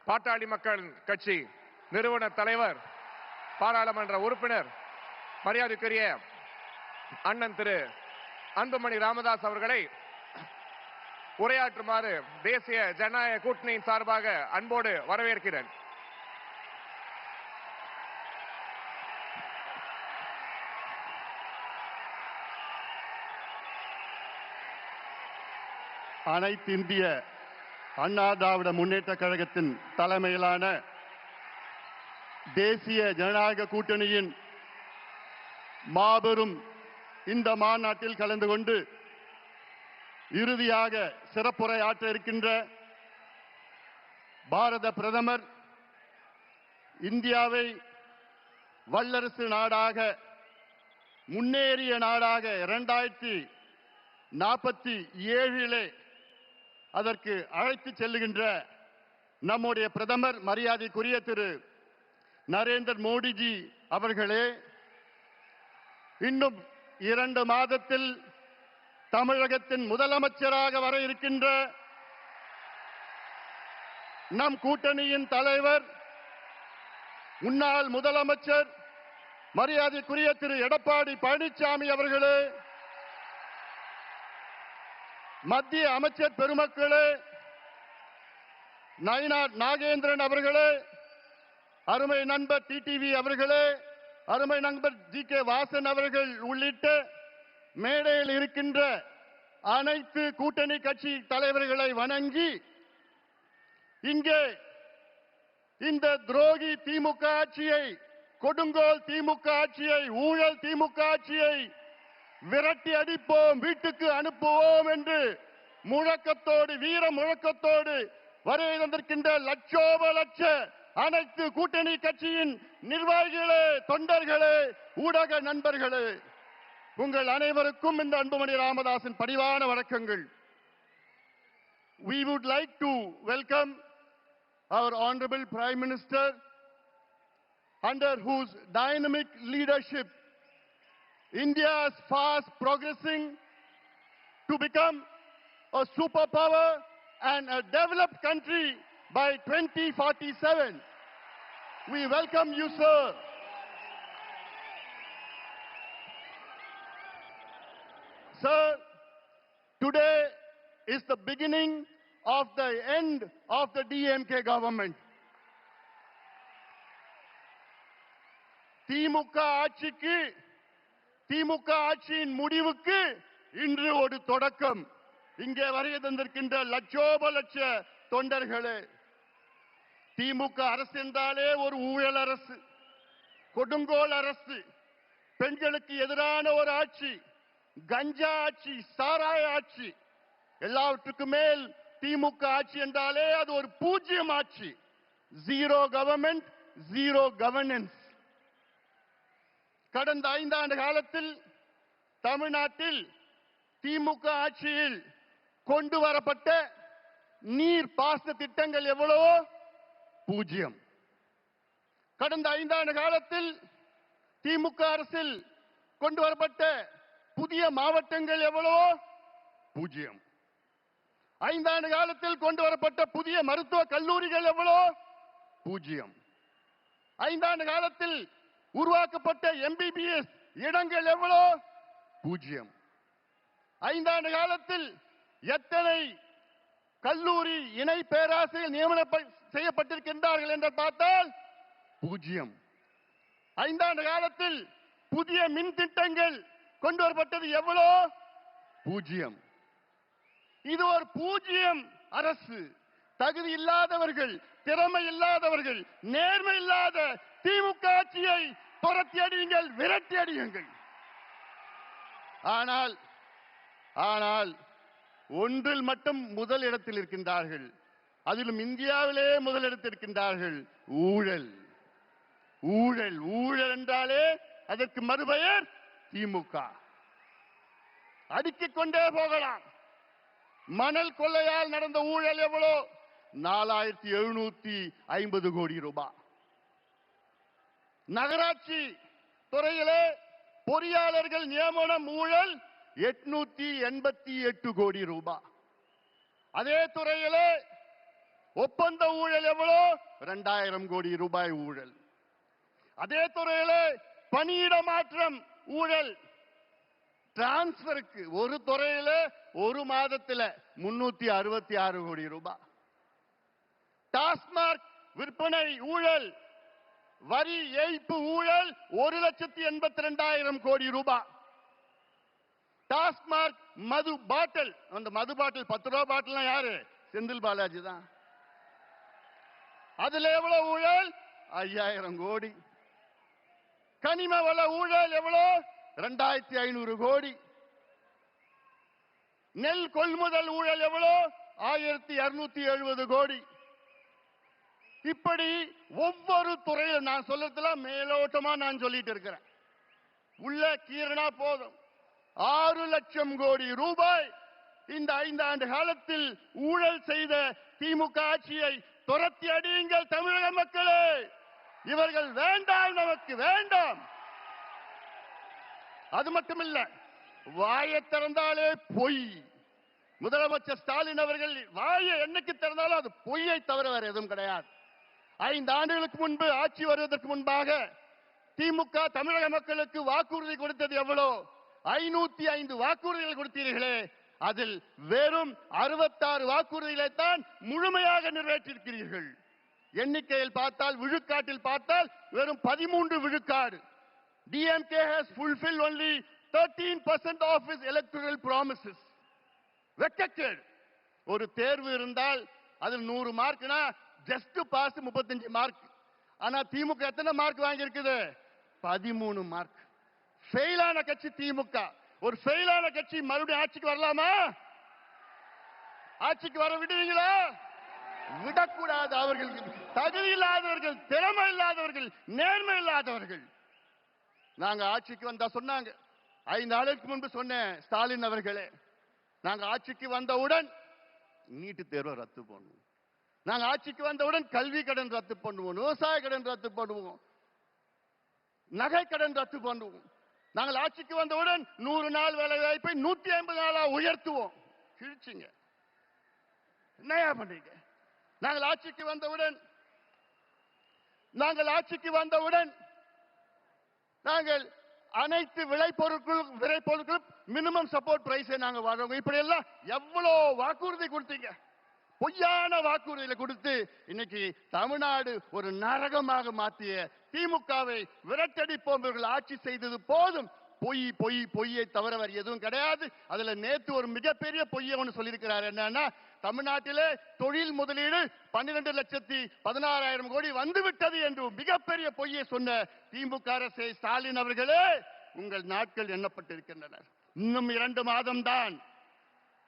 பாட்டாளி மக்கள் கட்சி நிறுவன தலைவர் பாராளுமன்ற உறுப்பினர் மரியாதைக்குரிய அண்ணன் திரு அன்புமணி ராமதாஸ் அவர்களை உரையாற்றுமாறு தேசிய ஜனநாயக கூட்டணியின் சார்பாக அன்போடு வரவேற்கிறேன். அனைத்து இந்திய அண்ணா திராவிட முன்னேற்ற கழகத்தின் தலைமையிலான தேசிய ஜனநாயக கூட்டணியின் மாபெரும் இந்த மாநாட்டில் கலந்து கொண்டு இறுதியாக சிறப்புரையாற்ற இருக்கின்ற பாரத பிரதமர் இந்தியாவை வல்லரசு நாடாக முன்னேறிய நாடாக 2047 அதற்கு அழைத்து செல்லுகின்ற நம்முடைய பிரதமர் மரியாதைக்குரிய திரு நரேந்திர மோடிஜி அவர்களே, இன்னும் 2 மாதத்தில் தமிழகத்தின் முதலமைச்சராக வர இருக்கின்ற நம் கூட்டணியின் தலைவர் முன்னாள் முதலமைச்சர் மரியாதைக்குரிய திரு எடப்பாடி பழனிசாமி அவர்களே, மத்திய அமைச்சர் பெருமக்களே, நயினார் நாகேந்திரன் அவர்களே, அருமை நண்பர் டிடிவி அவர்களே, அருமை நண்பர் ஜி.கே. வாசன் அவர்கள் உள்ளிட்ட மேடையில் இருக்கின்ற அனைத்து கூட்டணி கட்சி தலைவர்களை வணங்கி இங்கே இந்த துரோகி திமுக ஆட்சியை, கொடுங்கோல் திமுக ஆட்சியை, ஊழல் திமுக ஆட்சியை விரட்டி அடிப்போம், வீட்டுக்கு அனுப்புவோம் என்று முழக்கத்தோடு, வீர முழக்கத்தோடு வருகை தந்திருக்கின்ற லட்சோப லட்ச அனைத்து கூட்டணி கட்சியின் நிர்வாகிகளே, தொண்டர்களே, ஊடக நண்பர்களே, உங்கள் அனைவருக்கும் இந்த அன்புமணி ராமதாஸின் பணிவான வணக்கங்கள். We would like to welcome our Honorable Prime Minister, under whose dynamic leadership India is fast progressing to become a superpower and a developed country by 2047. We welcome you, sir. Sir, today is the beginning of the end of the DMK government. திமுக ஆட்சியின் முடிவுக்கு இன்று ஒரு தொடக்கம். இங்கே வருகை தந்திருக்கின்ற லட்சோப லட்ச தொண்டர்களே, திமுக அரசு என்றாலே ஒரு ஊழல் அரசு, கொடுங்கோல் அரசு, பெண்களுக்கு எதிரான ஒரு ஆட்சி, கஞ்சா ஆட்சி, சாராய ஆட்சி, எல்லாவற்றுக்கும் மேல் திமுக ஆட்சி என்றாலே அது ஒரு பூஜ்யம் ஆட்சி. Zero government, zero governance. கடந்த 5 ஆண்டு காலத்தில் தமிழ்நாட்டில் திமுக ஆட்சியில் கொண்டு வரப்பட்ட நீர் பாசன திட்டங்கள் எவ்வளவோ பூஜ்யம். கடந்த 5 ஆண்டு காலத்தில் திமுக அரசில் கொண்டு வரப்பட்ட புதிய மாவட்டங்கள் எவ்வளவோ பூஜ்யம். 5 ஆண்டு காலத்தில் கொண்டு வரப்பட்ட புதிய மருத்துவ கல்லூரிகள் எவ்வளவோ பூஜ்யம். 5 ஆண்டு காலத்தில் உருவாக்கப்பட்ட MBBS இடங்கள் எவ்வளோ பூஜ்யம். 5 ஆண்டு காலத்தில் எத்தனை கல்லூரி இணை பேராசிரியர் நியமனம் செய்யப்பட்டிருக்கின்றார்கள் என்று பார்த்தால் பூஜ்யம். 5 ஆண்டு காலத்தில் புதிய மின் திட்டங்கள் கொண்டு வரப்பட்டது எவ்வளோ பூஜ்யம். இது ஒரு பூஜ்யம் அரசு. தகுதி இல்லாதவர்கள், திறமை இல்லாதவர்கள், நேர்மை இல்லாத திமுக ஆட்சியை துரத்தி அடியுங்கள், விரட்டி அடியுங்கள். ஆனால் ஒன்றில் மட்டும் முதல் இடத்தில் இருக்கின்றார்கள், அதிலும் இந்தியாவிலே முதலிடத்தில் இருக்கின்றார்கள். ஊழல். ஊழல் ஊழல் என்றாலே அதற்கு மறுபெயர் திமுக. அடுக்கிக் கொண்டே போகலாம். மணல் கொள்ளையால் நடந்த ஊழல் எவ்வளோ? 4750 கோடி ரூபாய். நகராட்சி துறையிலே பொறியாளர்கள் நியமனம் ஊழல் 888 கோடி ரூபாய். அதே துறையிலே ஒப்பந்த ஊழல் எவ்வளோ? 2000 கோடி ரூபாய் ஊழல். அதே துறையில பணியிட மாற்றம் ஊழல், டிரான்ஸ்பருக்கு ஒரு துறையில ஒரு மாதத்துல 366 கோடி ரூபாய். டாஸ்மாக் விற்பனை ஊழல், வரி ஏய்ப்பு ஊழல் 1,82,000 கோடி ரூபாய். டாஸ்மாக் மது பாட்டில், அந்த மது பாட்டில் 10 ரூபாய் பாட்டில் யாரு? செந்தில் பாலாஜி தான். அதுல எவ்வளவு ஊழல்? 5000 கோடி. கனிம வள ஊழல் எவ்வளவு? 2500 கோடி. நெல் கொள்முதல் ஊழல் எவ்வளவு? 1270 கோடி. இப்படி ஒவ்வொரு துறையிலும் நான் சொல்றதுல மேலோட்டமா நான் சொல்லிட்டு இருக்கிறேன். உள்ள கீரனா போதும் 6 லட்சம் கோடி ரூபாய் இந்த 5 ஆண்டு காலத்தில் ஊழல் செய்த திமுக ஆட்சியை துரத்தி அடியுங்கள் தமிழக மக்களே. இவர்கள் வேண்டாம், நமக்கு வேண்டாம். அது மட்டுமில்ல, வாயை திறந்தாலே பொய். முதலமைச்சர் ஸ்டாலின் அவர்கள் வாயை என்னைக்கு திறந்தாலும் அது பொய்யை தவிர வேற எதுவும் கிடையாது. 5 ஆண்டுகளுக்கு முன்பு ஆட்சி வருவதற்கு முன்பாக திமுக தமிழக மக்களுக்கு வாக்குறுதி கொடுத்தது எவ்வளவு? 505 வாக்குறுதிகள் கொடுத்தீர்களே, அதில் வெறும் 66 வாக்குறுதிகளை தான் முழுமையாக நிறைவேற்றியிருக்கிறீர்கள். எண்ணிக்கையில் பார்த்தால், விழுக்காட்டில் பார்த்தால் வெறும் 13 விழுக்காடு. DMK has fulfilled only 13% of its electoral promises. வெட்கக்கேடு. ஒரு தேர்வு இருந்தால் அதில் 100 மார்க்னா ஜஸ்ட் பாஸ் 35 மார்க். ஆனா திமுக எத்தனை மார்க் வாங்கி இருக்குது? 13 மார்க். ஃபெயிலான கட்சி திமுக. ஒரு ஃபெயிலான கட்சி மறுபடியும் ஆட்சிக்கு வரலாமா? ஆட்சிக்கு வர விடுவீங்களா? விடக்கூடாது. அவர்கள் தகுதி இல்லாதவர்கள், திறமை இல்லாதவர்கள், நேர்மை இல்லாதவர்கள். நாங்க ஆட்சிக்கு வந்தா சொன்னாங்க, 5 நாளுக்கு முன்பு சொன்னேன், ஸ்டாலின் அவர்களே, நாங்க ஆட்சிக்கு வந்தவுடன் நீட்டு தேர்வை ரத்து பண்ணுவோம், நாங்க ஆட்சிக்கு வந்தவுடன் கல்வி கடன் ரத்து பண்ணுவோம், விவசாய கடன் ரத்து பண்ணுவோம், நகை கடன் ரத்து பண்ணுவோம், நாங்கள் ஆட்சிக்கு வந்தவுடன் 100 நாள் வேலை வாய்ப்பை 150 நாளா உயர்த்துவோம். கிழிச்சிங்க. என்னையா பண்றீங்க? நாங்கள் ஆட்சிக்கு வந்தவுடன் நாங்கள் அனைத்து விளைபொருட்களும் மினிமம் சப்போர்ட் பிரைஸை நாங்கள் வழங்குவோம். இப்படி எல்லாம் எவ்வளவு வாக்குறுதி கொடுத்தீங்க? பொய்யான வாக்குறுதிகளை கொடுத்து இன்னைக்கு தமிழ்நாடு ஒரு நரகமாக மாற்றிய திமுகவை விரட்டடிப்போம். இவர்கள் ஆட்சி செய்தது போதும். பொய்யை தவிர வேறு எதுவும் கிடையாது. அதுல நேத்து ஒரு மிகப்பெரிய பொய்யை ஒன்று சொல்லியிருக்கிறார். என்னன்னா, தமிழ்நாட்டிலே தொழில் முதலீடு 12,16,000 கோடி வந்துவிட்டது என்று மிகப்பெரிய பொய்யை சொன்ன திமுக அரசே, ஸ்டாலின் அவர்களே, உங்கள் நாட்கள் எண்ணப்பட்டிருக்கின்றன. இன்னும் 2 மாதம் தான்.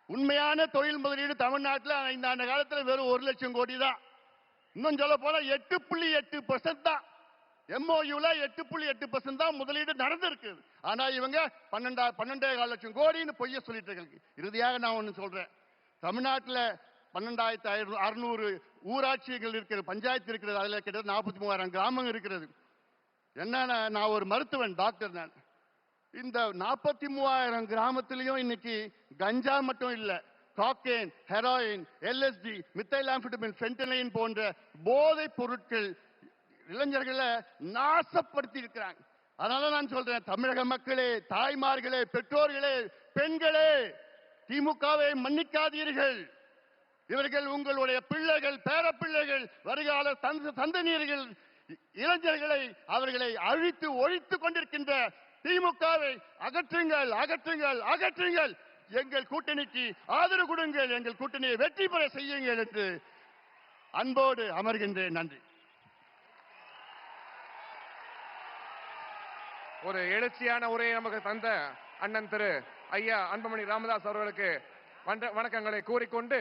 உண்மையான தொழில் முதலீடு தமிழ்நாட்டில் 5 ஆண்டு காலத்தில் வெறும் 1 லட்சம் கோடி தான். இன்னும் சொல்ல போனா 8.8% தான். MOUல 8.8% தான் முதலீடு நடந்திருக்கு. ஆனா இவங்க 12.5 லட்சம் கோடின்னு பொய்ய சொல்லிட்டு இருக்காங்க. இறுதியாக நான் ஒண்ணு சொல்றேன். தமிழ்நாட்டில் 12,600 ஊராட்சிகள் இருக்கிறது, பஞ்சாயத்து இருக்கிறது. அதுல கிட்டத்தட்ட 43,000 கிராமங்கள் இருக்கிறது. என்னன்னா, நான் ஒரு மருத்துவன், டாக்டர். நான் இந்த 43,000 கிராமத்திலையும் இன்னைக்கு கஞ்சா மட்டும் இல்ல, காக்கேன், ஹெராயின், LSD, மித்தைலாம்ஃபெட்டமின், ஃபென்டனைன் போன்ற போதைப் பொருட்கள் இளைஞர்களை நாசப்படுத்தி இருக்கிறாங்க. அதனால நான் சொல்றேன், தமிழக மக்களே, தாய்மார்களே, பெற்றோர்களே, பெண்களே, திமுகவை மன்னிக்காதீர்கள். இவர்கள் உங்களுடைய பிள்ளைகள், பேரப்பிள்ளைகள், வருகால சந்ததியினர்கள், இளைஞர்களை அவர்களை அழித்து ஒழித்து கொண்டிருக்கின்ற திமுகவை அகற்றுங்கள், அகற்றுங்கள், அகற்றுங்கள். எங்கள் கூட்டணிக்கு ஆதரவு கொடுங்கள், எங்கள் கூட்டணியை வெற்றி பெற செய்யுங்கள் என்று அன்போடு அமர்கின்றேன். நன்றி. ஒரு எழுச்சியான உரையை நமக்கு தந்த அண்ணன் திரு ஐயா அன்புமணி ராமதாஸ் அவர்களுக்கு வணக்கங்களை கூறிக்கொண்டு